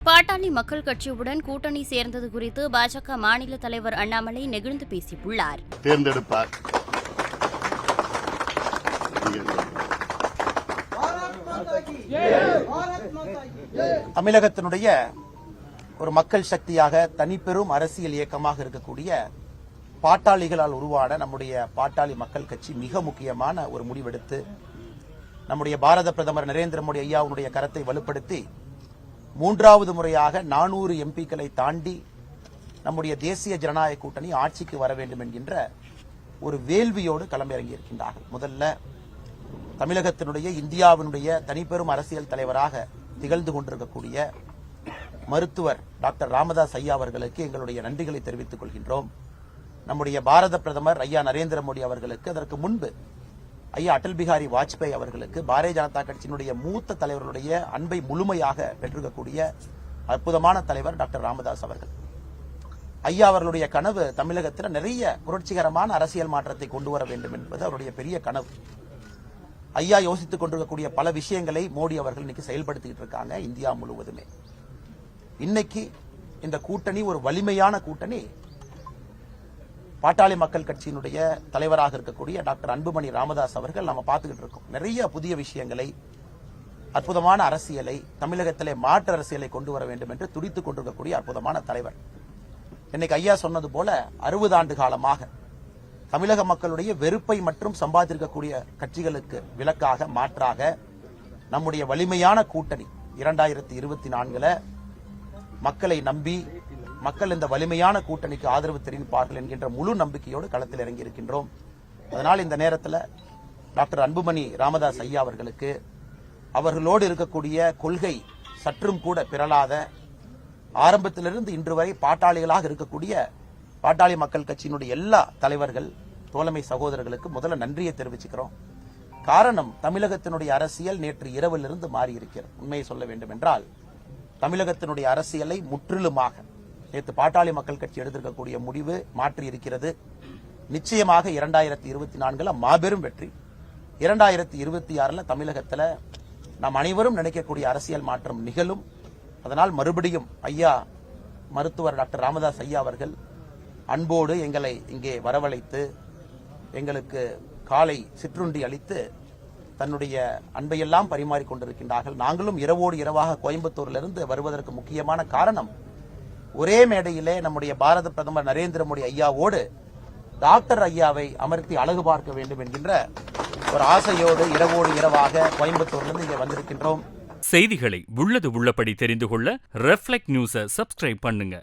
பாட்டாளி மக்கள் கட்சியுடன் கூட்டணி சேர்ந்தது குறித்து பாஜக மாநில தலைவர் அண்ணாமலை நெகிழ்ந்து பேசியுள்ளார். தேர்ந்தெடுப்பார். தமிழகத்தினுடைய ஒரு மக்கள் சக்தியாக தனிப்பெரும் அரசியல் இயக்கமாக இருக்கக்கூடிய பாட்டாளிகளால் உருவான நம்முடைய பாட்டாளி மக்கள் கட்சி மிக முக்கியமான ஒரு முடிவெடுத்து நம்முடைய பாரத பிரதமர் நரேந்திர மோடி ஐயாவுடைய கரத்தை வலுப்படுத்தி 3வது முறையாக 400 எம்பிக்களை தாண்டி நம்முடைய தேசிய ஜனநாயக கூட்டணி ஆட்சிக்கு வர வேண்டும் என்கின்ற ஒரு வேள்வியோடு களமிறங்கி இருக்கின்றார்கள். முதல்ல தமிழகத்தினுடைய இந்தியாவினுடைய தனிப்பெரும் அரசியல் தலைவராக திகழ்ந்து கொண்டிருக்கக்கூடிய மருத்துவர் டாக்டர் ராமதாஸ் ஐயா அவர்களுக்கு எங்களுடைய நன்றிகளை தெரிவித்துக் கொள்கின்றோம். நம்முடைய பாரத பிரதமர் ஐயா நரேந்திர மோடி அவர்களுக்கு, அதற்கு முன்பு ஐயா அடல் பிகாரி வாஜ்பாய் அவர்களுக்கு, பாரதிய ஜனதா கட்சியினுடைய மூத்த தலைவர்களுடைய அன்பை முழுமையாக பெற்றிருக்கக்கூடிய அற்புதமான தலைவர் டாக்டர் ராமதாஸ் அவர்கள். ஐயா அவர்களுடைய கனவு தமிழகத்தில் நிறைய புரட்சிகரமான அரசியல் மாற்றத்தை கொண்டு வர வேண்டும் என்பது அவருடைய பெரிய கனவு. ஐயா யோசித்துக் கொண்டிருக்கக்கூடிய பல விஷயங்களை மோடி அவர்கள் இன்னைக்கு செயல்படுத்திட்டு இருக்காங்க இந்தியா முழுவதுமே. இன்னைக்கு இந்த கூட்டணி ஒரு வலிமையான கூட்டணி. பாட்டாளி மக்கள் கட்சியினுடைய தலைவராக இருக்கக்கூடிய டாக்டர் அன்புமணி ராமதாஸ் அவர்கள் நம்ம பார்த்துக்கிட்டு இருக்கோம். நிறைய புதிய விஷயங்களை, அற்புதமான அரசியலை, தமிழகத்திலே மாற்று அரசியலை கொண்டு வர வேண்டும் என்று துடித்துக் கொண்டிருக்கக்கூடிய அற்புதமான தலைவர். இன்னைக்கு ஐயா சொன்னது போல 60 ஆண்டு காலமாக தமிழக மக்களுடைய வெறுப்பை மற்றும் சம்பாதித்திருக்கக்கூடிய கட்சிகளுக்கு விலக்காக, மாற்றாக நம்முடைய வலிமையான கூட்டணி 2024 மக்களை நம்பி மக்கள் இந்த வலிமையான கூட்டணிக்கு ஆதரவு தெரிவிப்பார்கள் என்கின்ற முழு நம்பிக்கையோடு களத்தில் இறங்கி இருக்கின்றோம். அதனால் இந்த நேரத்தில் டாக்டர் அன்புமணி ராமதாஸ் ஐயா அவர்களுக்கு, அவர்களோடு இருக்கக்கூடிய கொள்கை சற்றும் கூட பிறளாத, ஆரம்பத்திலிருந்து இன்று வரை பாட்டாளிகளாக இருக்கக்கூடிய பாட்டாளி மக்கள் கட்சியினுடைய எல்லா தலைவர்கள், தோழமை சகோதரர்களுக்கு முதல்ல நன்றியை தெரிவிச்சுக்கிறோம். காரணம், தமிழகத்தினுடைய அரசியல் நேற்று இரவிலிருந்து மாறி இருக்கிறது. உண்மையை சொல்ல வேண்டும் என்றால் தமிழகத்தினுடைய அரசியலை முற்றிலுமாக நேற்று பாட்டாளி மக்கள் கட்சி எடுத்திருக்கக்கூடிய முடிவு மாற்றி இருக்கிறது. நிச்சயமாக 2024 மாபெரும் வெற்றி. 2026 தமிழகத்தில் நாம் அனைவரும் நினைக்கக்கூடிய அரசியல் மாற்றம் நிகழும். அதனால் மறுபடியும் ஐயா மருத்துவர் டாக்டர் ராமதாஸ் ஐயா அவர்கள் அன்போடு எங்களை இங்கே வரவழைத்து எங்களுக்கு காலை சிற்றுண்டி அளித்து தன்னுடைய அன்பையெல்லாம் பரிமாறிக்கொண்டிருக்கின்றார்கள். நாங்களும் இரவோடு இரவாக கோயம்புத்தூரிலிருந்து வருவதற்கு முக்கியமான காரணம், ஒரே மேடையிலே நம்முடைய பாரத பிரதமர் நரேந்திர மோடி ஐயாவோடு டாக்டர் ஐயாவை அமர்த்தி அழகு பார்க்க வேண்டும் என்கின்ற ஒரு ஆசையோடு இரவோடு இரவாக கோயம்புத்தூரிலிருந்து இங்கே வந்திருக்கின்றோம். செய்திகளை உள்ளது உள்ளபடி தெரிந்து கொள்ள ரெஃப்ளெக்ட் நியூஸை சப்ஸ்கிரைப் பண்ணுங்க.